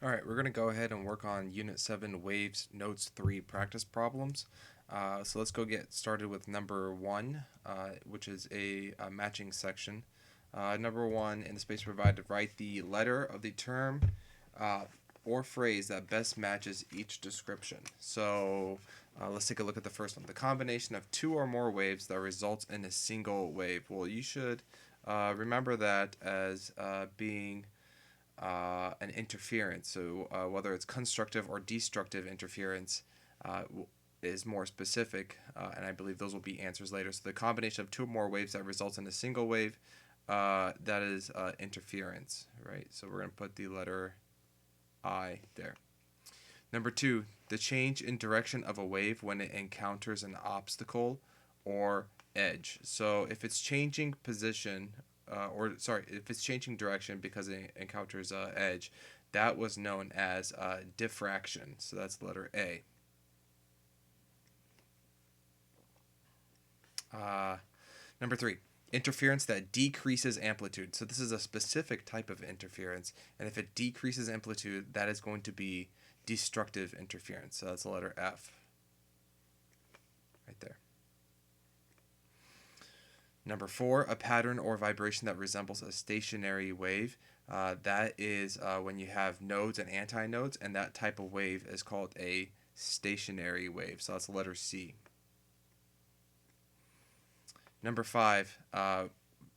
All right, we're going to go ahead and work on Unit 7 Waves Notes 3 practice problems. So let's go get started with number 1, which is a matching section. Number 1, in the space provided, write the letter of the term uh, or phrase that best matches each description. So let's take a look at the first one. The combination of two or more waves that results in a single wave. Well, you should remember that as being an interference. So whether it's constructive or destructive interference is more specific, and I believe those will be answers later. So the combination of two or more waves that results in a single wave, that is interference, right? So we're going to put the letter I there. Number 2, the change in direction of a wave when it encounters an obstacle or edge. So if it's changing position, if it's changing direction because it encounters edge, that was known as diffraction. So that's the letter A. Number 3, interference that decreases amplitude. So this is a specific type of interference, and if it decreases amplitude, that is going to be destructive interference. So that's the letter F right there. Number 4, a pattern or vibration that resembles a stationary wave. That is when you have nodes and antinodes, and that type of wave is called a stationary wave. So that's the letter C. Number 5,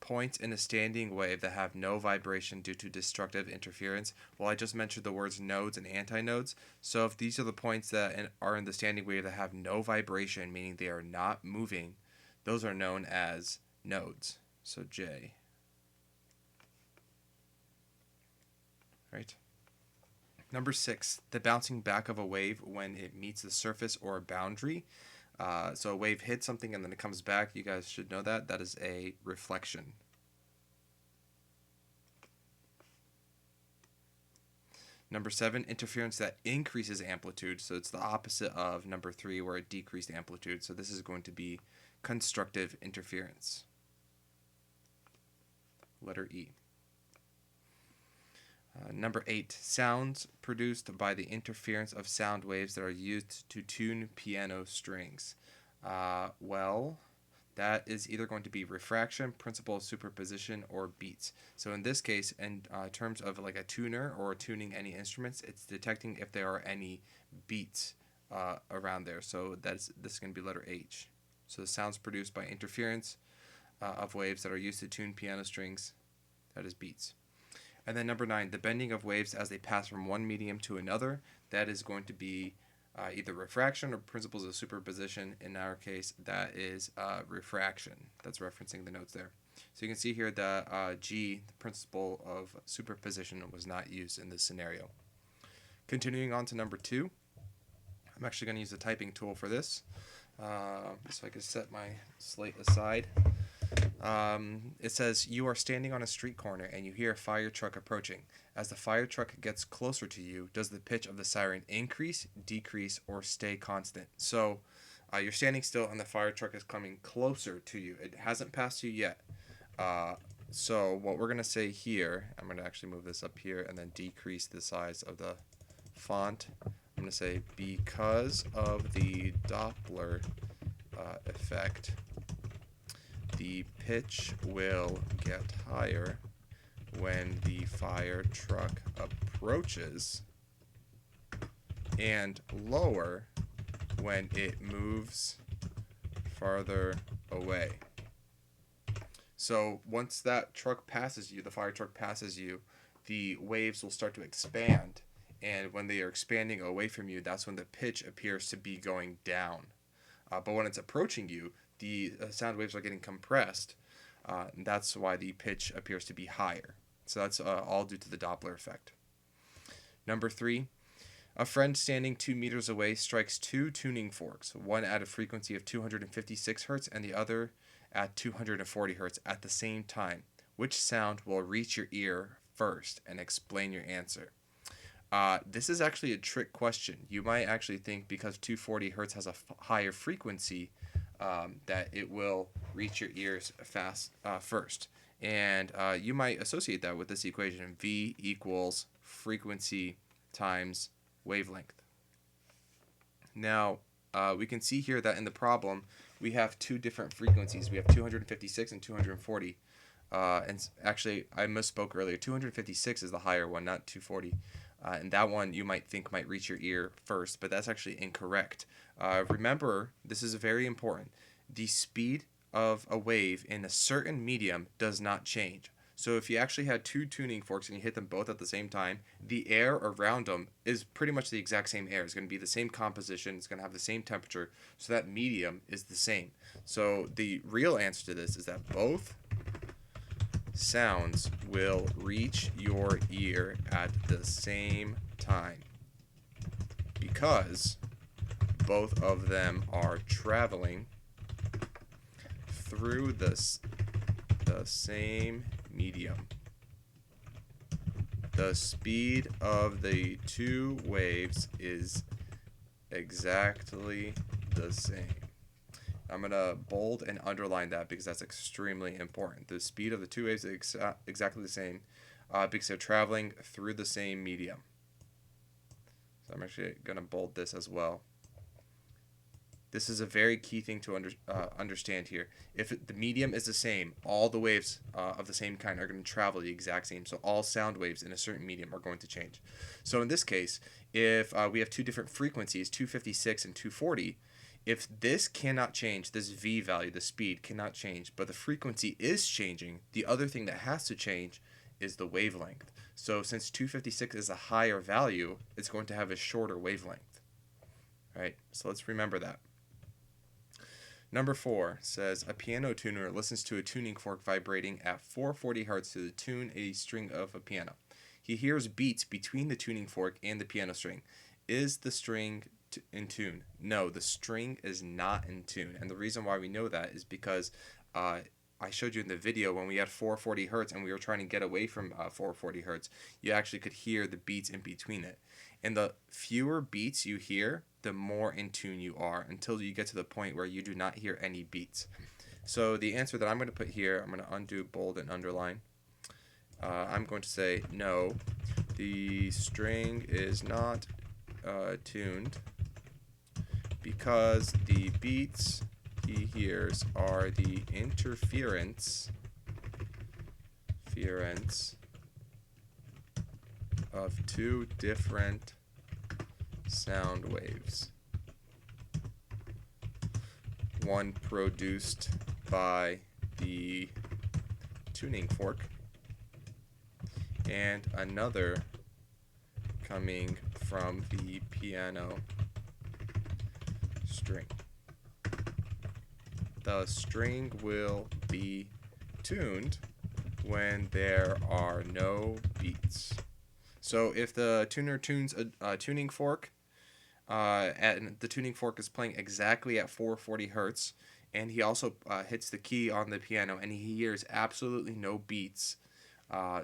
points in a standing wave that have no vibration due to destructive interference. Well, I just mentioned the words nodes and antinodes. So if these are the points that are in the standing wave that have no vibration, meaning they are not moving, those are known as nodes. So J. Right? Number 6, the bouncing back of a wave when it meets the surface or a boundary. So a wave hits something and then it comes back. You guys should know that. That is a reflection. Number 7, interference that increases amplitude. So it's the opposite of number 3 where it decreased amplitude. So this is going to be constructive interference. Letter E. Number 8, sounds produced by the interference of sound waves that are used to tune piano strings. Well, that is either going to be refraction, principle of superposition, or beats. So in this case, in terms of like a tuner or tuning any instruments, it's detecting if there are any beats around there. So this is going to be letter H. So the sounds produced by interference of waves that are used to tune piano strings, that is beats. And then number 9, the bending of waves as they pass from one medium to another, that is going to be either refraction or principles of superposition. In our case, that is refraction. That's referencing the notes there. So you can see here that G, the principle of superposition, was not used in this scenario. Continuing on to number 2, I'm actually going to use the typing tool for this. So I can set my slate aside. It says, you are standing on a street corner and you hear a fire truck approaching. As the fire truck gets closer to you, does the pitch of the siren increase, decrease, or stay constant? So you're standing still and the fire truck is coming closer to you. It hasn't passed you yet. So what we're going to say here, I'm going to actually move this up here and then decrease the size of the font. I'm going to say, because of the Doppler effect, the pitch will get higher when the fire truck approaches and lower when it moves farther away. So once that truck passes you, the fire truck passes you, the waves will start to expand. And when they are expanding away from you, that's when the pitch appears to be going down. But when it's approaching you, the sound waves are getting compressed. And that's why the pitch appears to be higher. So that's all due to the Doppler effect. Number 3, a friend standing 2 meters away strikes 2 tuning forks, one at a frequency of 256 hertz and the other at 240 hertz at the same time. Which sound will reach your ear first? And explain your answer. This is actually a trick question. You might actually think because 240 hertz has a higher frequency, that it will reach your ears first. And you might associate that with this equation, V equals frequency times wavelength. Now, we can see here that in the problem, we have two different frequencies. We have 256 and 240. And actually, I misspoke earlier. 256 is the higher one, not 240. And that one you might think might reach your ear first, but that's actually incorrect. Remember, this is very important. The speed of a wave in a certain medium does not change. So if you actually had two tuning forks and you hit them both at the same time, the air around them is pretty much the exact same air. It's going to be the same composition. It's going to have the same temperature. So that medium is the same. So the real answer to this is that both sounds will reach your ear at the same time because both of them are traveling through the same medium. The speed of the two waves is exactly the same. I'm going to bold and underline that because that's extremely important. The speed of the two waves is exactly the same because they're traveling through the same medium. So I'm actually going to bold this as well. This is a very key thing to understand here. If the medium is the same, all the waves of the same kind are going to travel the exact same. So all sound waves in a certain medium are going to change. So in this case, if we have two different frequencies, 256 and 240, if this cannot change, this V value, the speed cannot change, but the frequency is changing, the other thing that has to change is the wavelength. So since 256 is a higher value, it's going to have a shorter wavelength. Right? So let's remember that. Number 4 says, a piano tuner listens to a tuning fork vibrating at 440 Hz to tune a string of a piano. He hears beats between the tuning fork and the piano string. Is the string in tune? No, the string is not in tune. And the reason why we know that is because I showed you in the video when we had 440 Hz and we were trying to get away from 440 Hz, you actually could hear the beats in between it. And the fewer beats you hear, the more in tune you are until you get to the point where you do not hear any beats. So the answer that I'm going to put here, I'm going to undo, bold, and underline. I'm going to say no, the string is not tuned because the beats he hears are the interference of two different sound waves. One produced by the tuning fork and another coming from the piano string. The string will be tuned when there are no beats. So if the tuner tunes a tuning fork, and the tuning fork is playing exactly at 440 Hz, and he also hits the key on the piano and he hears absolutely no beats,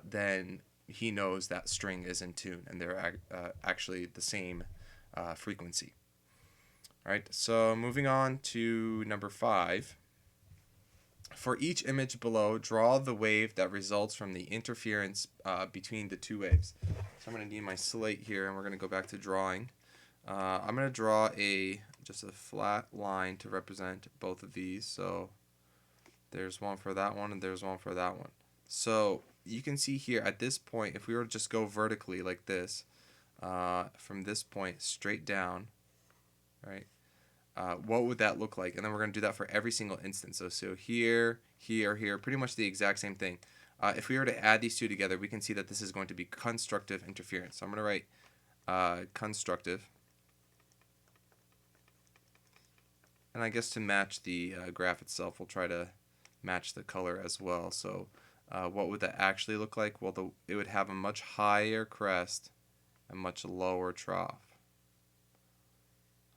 then he knows that string is in tune and they're actually the same frequency. All right, so moving on to number 5. For each image below, draw the wave that results from the interference between the two waves. So I'm going to need my slate here, and we're going to go back to drawing. I'm going to draw just a flat line to represent both of these. So there's one for that one, and there's one for that one. So you can see here at this point, if we were to just go vertically like this, from this point straight down, right? What would that look like? And then we're going to do that for every single instance. So here, here, here, pretty much the exact same thing. If we were to add these two together, we can see that this is going to be constructive interference. So I'm going to write constructive. And I guess to match the graph itself, we'll try to match the color as well. So what would that actually look like? Well, it would have a much higher crest and much lower trough.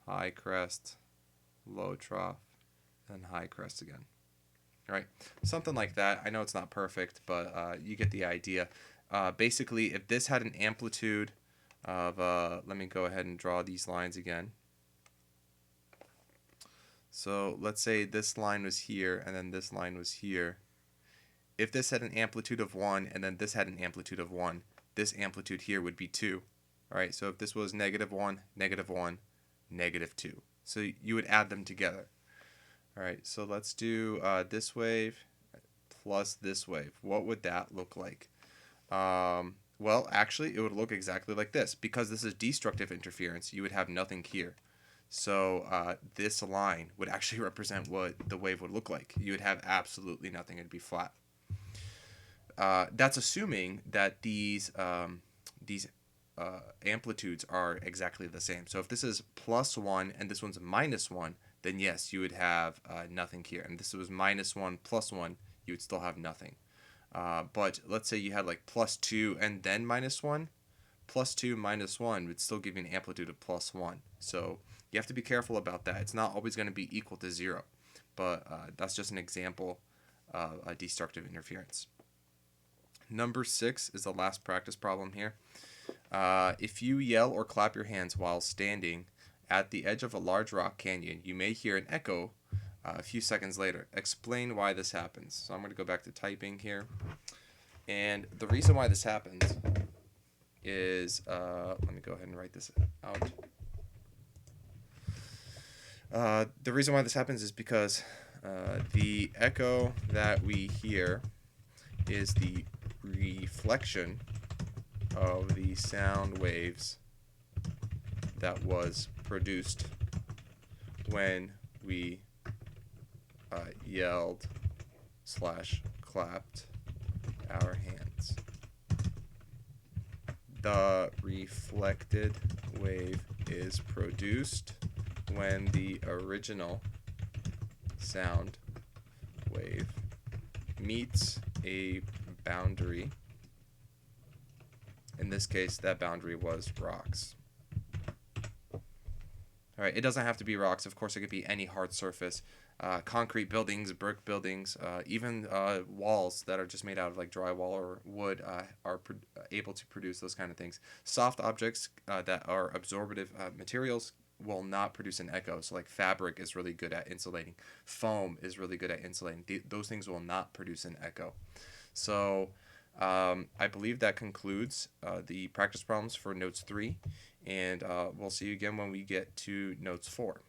High crest, low trough, and high crest again. All right, something like that. I know it's not perfect, but you get the idea. Basically, if this had an amplitude of, let me go ahead and draw these lines again. So let's say this line was here, and then this line was here. If this had an amplitude of 1, and then this had an amplitude of 1, this amplitude here would be 2. All right, so if this was -1, -1, -2. So you would add them together. All right, so let's do this wave plus this wave. What would that look like? Well, actually, it would look exactly like this. Because this is destructive interference, you would have nothing here. So this line would actually represent what the wave would look like. You would have absolutely nothing. It'd be flat. That's assuming that these amplitudes are exactly the same. So if this is +1 and this one's -1, then yes, you would have nothing here. And this was -1 +1, you would still have nothing. But let's say you had like +2 and then -1. +2 -1 would still give you an amplitude of +1. So you have to be careful about that. It's not always going to be equal to 0. But that's just an example of a destructive interference. Number 6 is the last practice problem here. If you yell or clap your hands while standing at the edge of a large rock canyon, you may hear an echo a few seconds later. Explain why this happens. So I'm going to go back to typing here. And the reason why this happens is, let me go ahead and write this out. The reason why this happens is because the echo that we hear is the reflection of the sound waves that was produced when we yelled / clapped our hands. The reflected wave is produced when the original sound wave meets a boundary. In this case, that boundary was rocks. All right, it doesn't have to be rocks. Of course, it could be any hard surface. Concrete buildings, brick buildings, even walls that are just made out of like drywall or wood are able to produce those kind of things. Soft objects that are absorptive materials will not produce an echo. So like fabric is really good at insulating. Foam is really good at insulating. Those things will not produce an echo. So I believe that concludes the practice problems for notes 3. And we'll see you again when we get to notes 4.